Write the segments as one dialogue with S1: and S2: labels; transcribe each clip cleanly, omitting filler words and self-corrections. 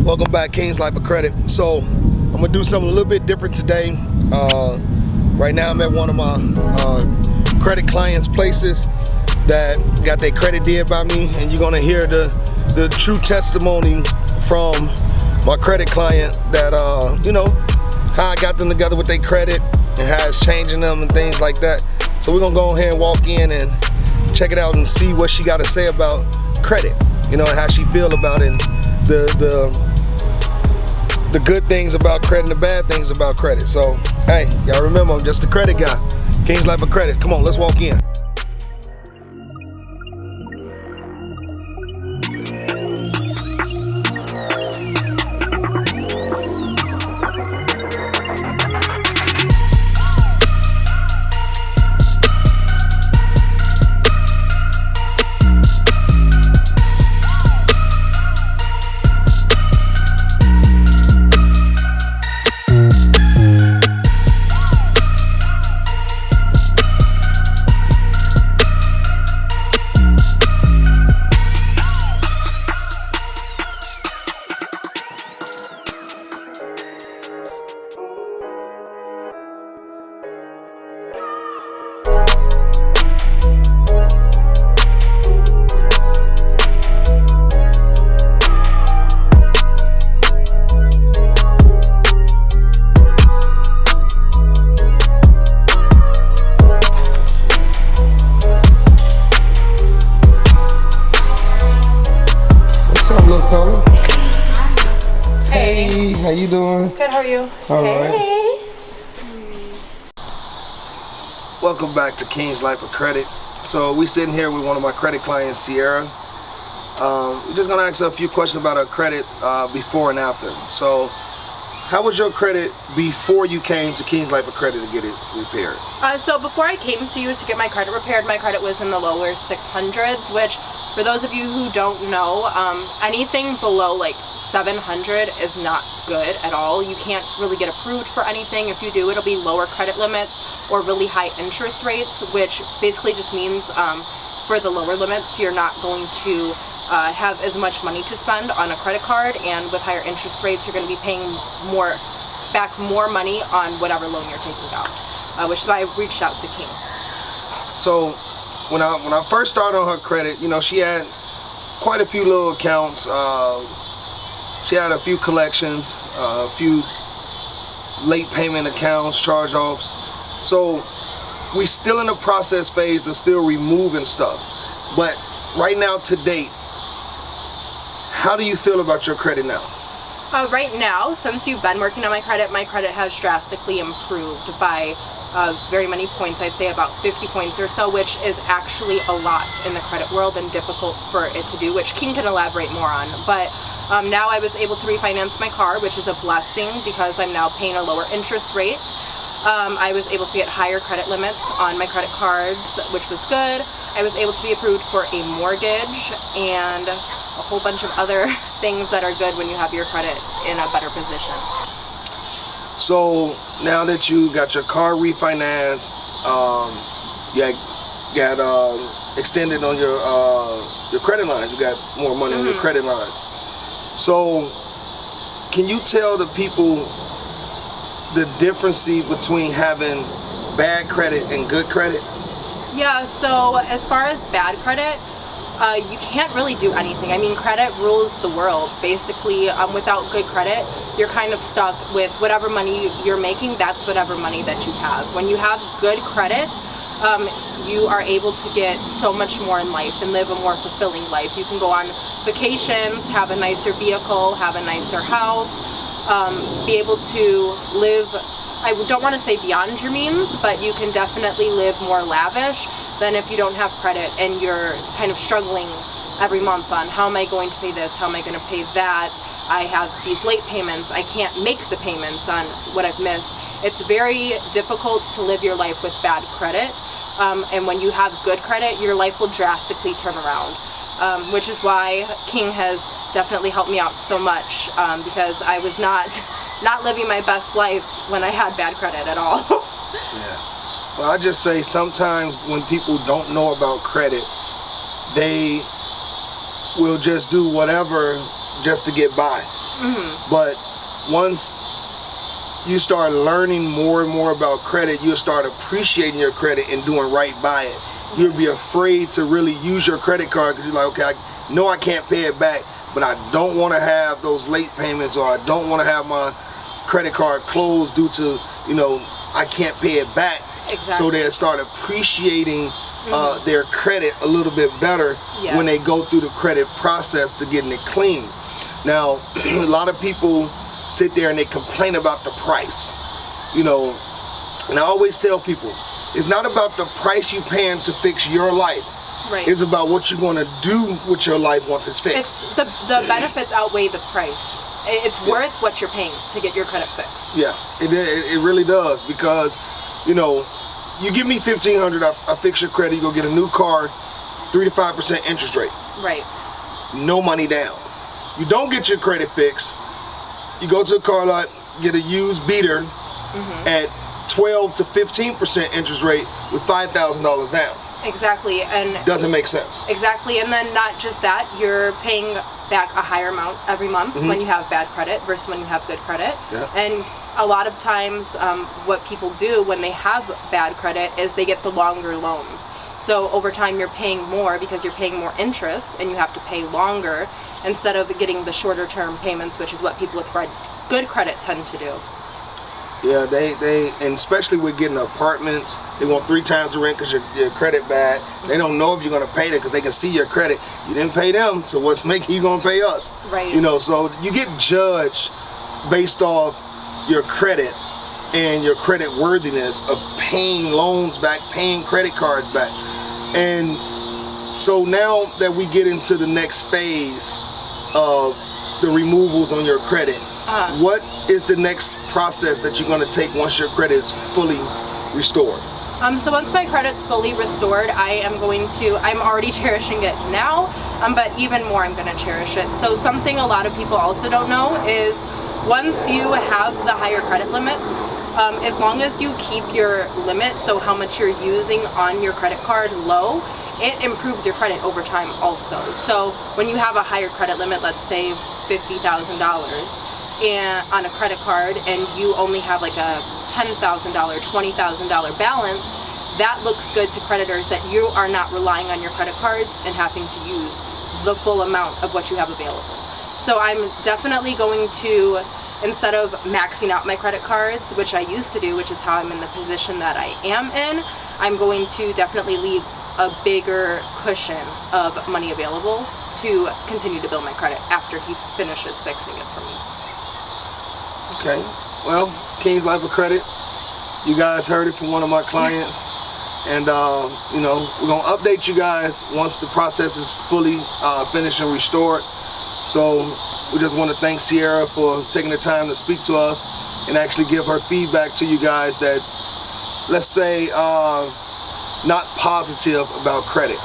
S1: Welcome back, Kingslifeofcredit. So I'm gonna do something a little bit different today. Right now I'm at one of my credit clients' places that got their credit did by me, and you're gonna hear the true testimony from my credit client that how I got them together with their credit and how it's changing them and things like that. So we're gonna go ahead and walk in and check it out and see what she got to say about credit, and how she feel about it, and the good things about credit and the bad things about credit. So hey, y'all remember, I'm just a credit guy. Kingslifeofcredit. Come on, let's walk in. Hey, how you doing?
S2: Good, how are you?
S1: All right.
S2: Hey.
S1: Welcome back to Kingslifeofcredit. So we sitting here with one of my credit clients, Sierra. We're just gonna ask her a few questions about her credit before and after. So, how was your credit before you came to Kingslifeofcredit to get it repaired?
S2: So before I came to you to get my credit repaired, my credit was in the lower 600s, which for those of you who don't know, anything below like 700 is not good at all. You can't really get approved for anything. If you do, it'll be lower credit limits or really high interest rates, which basically just means for the lower limits, you're not going to have as much money to spend on a credit card, and with higher interest rates, you're going to be paying back more money on whatever loan you're taking out, which is why I reached out to King.
S1: So when I first started on her credit, she had quite a few little accounts. She had a few collections, a few late payment accounts, charge-offs. So we still in the process phase of still removing stuff. But right now, to date, how do you feel about your credit now?
S2: Right now, since you've been working on my credit has drastically improved by very many points. I'd say about 50 points or so, which is actually a lot in the credit world and difficult for it to do, which King can elaborate more on. But now I was able to refinance my car, which is a blessing because I'm now paying a lower interest rate. I was able to get higher credit limits on my credit cards, which was good. I was able to be approved for a mortgage and a whole bunch of other things that are good when you have your credit in a better position.
S1: So now that you got your car refinanced, you got extended on your credit lines. You got more money on your credit lines. So can you tell the people the difference between having bad credit and good credit?
S2: Yeah, so as far as bad credit, you can't really do anything. I mean, credit rules the world. Basically, without good credit, you're kind of stuck with whatever money you're making, that's whatever money that you have. When you have good credit, you are able to get so much more in life and live a more fulfilling life. You can go on vacations, have a nicer vehicle, have a nicer house, be able to live, I don't want to say beyond your means, but you can definitely live more lavish than if you don't have credit and you're kind of struggling every month on how am I going to pay this, how am I going to pay that, I have these late payments, I can't make the payments on what I've missed. It's very difficult to live your life with bad credit, and when you have good credit, your life will drastically turn around, which is why King has definitely helped me out so much, because I was not living my best life when I had bad credit at all.
S1: Yeah. Well, I just say sometimes when people don't know about credit, they will just do whatever just to get by. But once you start learning more and more about credit, you'll start appreciating your credit and doing right by it. You'll be afraid to really use your credit card because you're like, okay, I know I can't pay it back, but I don't want to have those late payments, or I don't want to have my credit card closed due to, you know, I can't pay it back.
S2: Exactly.
S1: So they start appreciating their credit a little bit better when they go through the credit process to getting it clean. Now, a lot of people sit there and they complain about the price, you know, and I always tell people, it's not about the price you're paying to fix your life.
S2: Right.
S1: It's about what you're going to do with your life once it's fixed.
S2: It's the benefits outweigh the price. It's worth what you're paying to get your credit fixed.
S1: Yeah, it really does, because, you know, you give me $1,500, I fix your credit, you go get a new car, 3 to 5% interest rate.
S2: Right.
S1: No money down. You don't get your credit fixed, you go to a car lot, get a used beater at 12 to 15% interest rate with $5,000 down.
S2: Exactly, and
S1: doesn't make sense.
S2: Exactly, and then not just that, you're paying back a higher amount every month when you have bad credit versus when you have good credit.
S1: Yeah.
S2: And a lot of times, what people do when they have bad credit is they get the longer loans. So over time, you're paying more because you're paying more interest, and you have to pay longer instead of getting the shorter term payments, which is what people with good credit tend to do.
S1: Yeah, and especially with getting apartments, they want 3 times the rent because your credit bad. They don't know if you're going to pay it because they can see your credit. You didn't pay them, so what's making you going to pay us?
S2: Right.
S1: You know, so you get judged based off your credit and your credit worthiness of paying loans back, paying credit cards back. And so now that we get into the next phase of the removals on your credit, what is the next process that you're going to take once your credit is fully restored?
S2: So once my credit's fully restored, I'm already cherishing it now, but even more I'm going to cherish it. So something a lot of people also don't know is once you have the higher credit limits, as long as you keep your limit, so how much you're using on your credit card low, it improves your credit over time also. So when you have a higher credit limit, let's say $50,000, and on a credit card, and you only have like a $10,000, $20,000 balance, that looks good to creditors that you are not relying on your credit cards and having to use the full amount of what you have available. So I'm definitely going to, instead of maxing out my credit cards, which I used to do, which is how I'm in the position that I am in, I'm going to definitely leave a bigger cushion of money available to continue to build my credit after he finishes fixing it for me.
S1: Okay, well, Kingslifeofcredit, you guys heard it from one of my clients, and you know, we're gonna update you guys once the process is fully finished and restored. So we just want to thank Sierra for taking the time to speak to us and actually give her feedback to you guys that, let's say, not positive about credit.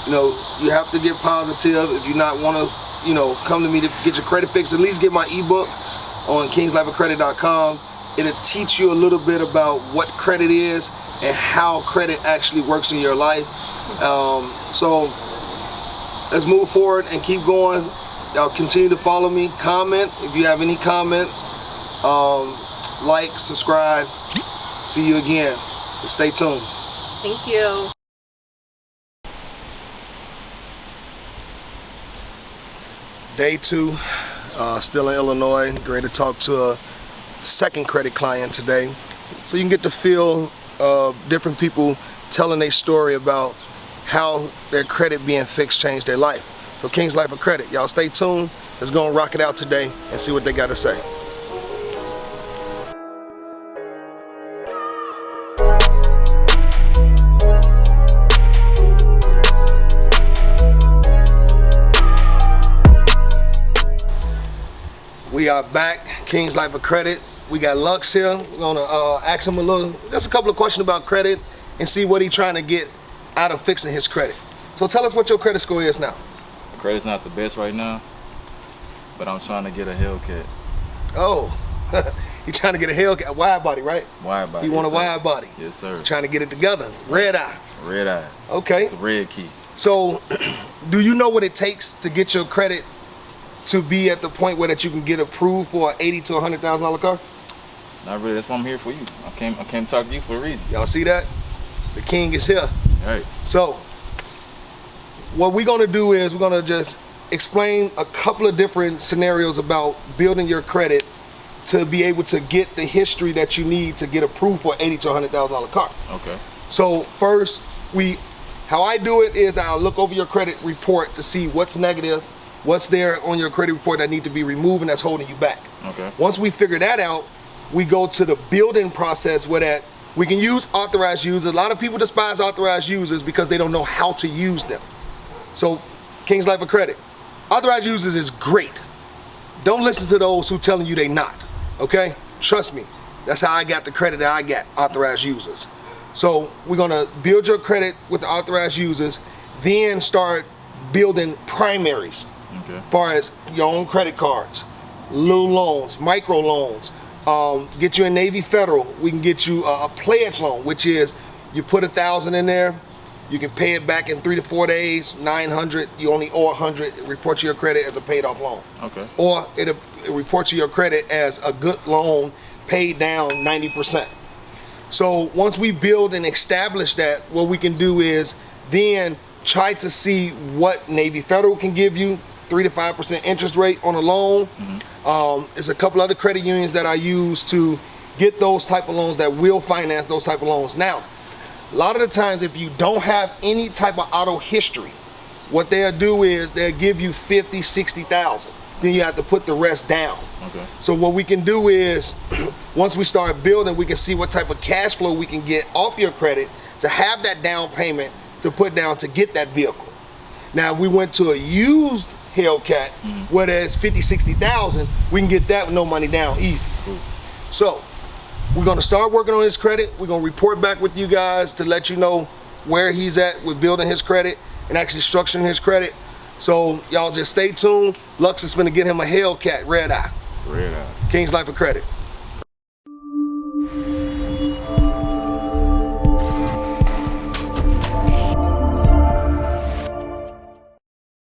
S1: You know, you have to get positive. If you not want to, you know, come to me to get your credit fixed, at least get my ebook on kingslifeofcredit.com. It'll teach you a little bit about what credit is and how credit actually works in your life. So let's move forward and keep going. Y'all continue to follow me, comment if you have any comments, like, subscribe. See you again. Stay tuned.
S2: Thank you.
S1: Day 2, still in Illinois. Ready to talk to a second credit client today, so you can get the feel of different people telling their story about how their credit being fixed changed their life. So King's Life of Credit, y'all stay tuned. Let's go and rock it out today and see what they got to say. We are back, King's Life of Credit. We got Lux here. We're gonna ask him just a couple of questions about credit and see what he's trying to get out of fixing his credit. So tell us what your credit score is now.
S3: My credit's not the best right now, but I'm trying to get a Hellcat.
S1: Oh, you trying to get a Hellcat, wide body, right?
S3: Wide body.
S1: You want
S3: yes,
S1: a wide body?
S3: Yes, sir.
S1: Trying to get it together. Redeye.
S3: Redeye.
S1: Okay.
S3: The red key.
S1: So, do you know what it takes to get your credit to be at the point where that you can get approved for an $80,000 to $100,000 car?
S3: Not really. That's why I'm here for you. I came to talk to you for a reason.
S1: Y'all see that? The king is here.
S3: All right.
S1: So what we're gonna do is we're gonna just explain a couple of different scenarios about building your credit to be able to get the history that you need to get approved for $80,000 to $100,000 car.
S3: Okay.
S1: So first, how I do it is I'll look over your credit report to see what's negative, what's there on your credit report that need to be removed and that's holding you back.
S3: Okay.
S1: Once we figure that out, we go to the building process where that we can use authorized users. A lot of people despise authorized users because they don't know how to use them. So Kingslifeofcredit, authorized users is great. Don't listen to those who telling you they not, okay? Trust me, that's how I got the credit that I got, authorized users. So we're gonna build your credit with the authorized users, then start building primaries.
S3: Okay.
S1: As far as your own credit cards, little loans, micro loans, get you a Navy Federal. We can get you a pledge loan, which is you put $1,000 in there, you can pay it back in 3 to 4 days, 900, you only owe 100, report to your credit as a paid off loan.
S3: Okay.
S1: Or it reports to your credit as a good loan paid down 90%. So once we build and establish that, what we can do is then try to see what Navy Federal can give you, 3 to 5% interest rate on a loan. There's a couple other credit unions that I use to get those type of loans that will finance those type of loans. Now, a lot of the times if you don't have any type of auto history, what they'll do is they'll give you 50, 60,000. Then you have to put the rest down.
S3: Okay.
S1: So what we can do is, once we start building, we can see what type of cash flow we can get off your credit to have that down payment to put down to get that vehicle. Now, if we went to a used Hellcat, where there's 50, 60,000, we can get that with no money down, easy.
S3: Cool.
S1: So we're gonna start working on his credit. We're gonna report back with you guys to let you know where he's at with building his credit and actually structuring his credit. So y'all just stay tuned. Lux is gonna get him a Hellcat Redeye.
S3: Redeye.
S1: Kingslifeofcredit.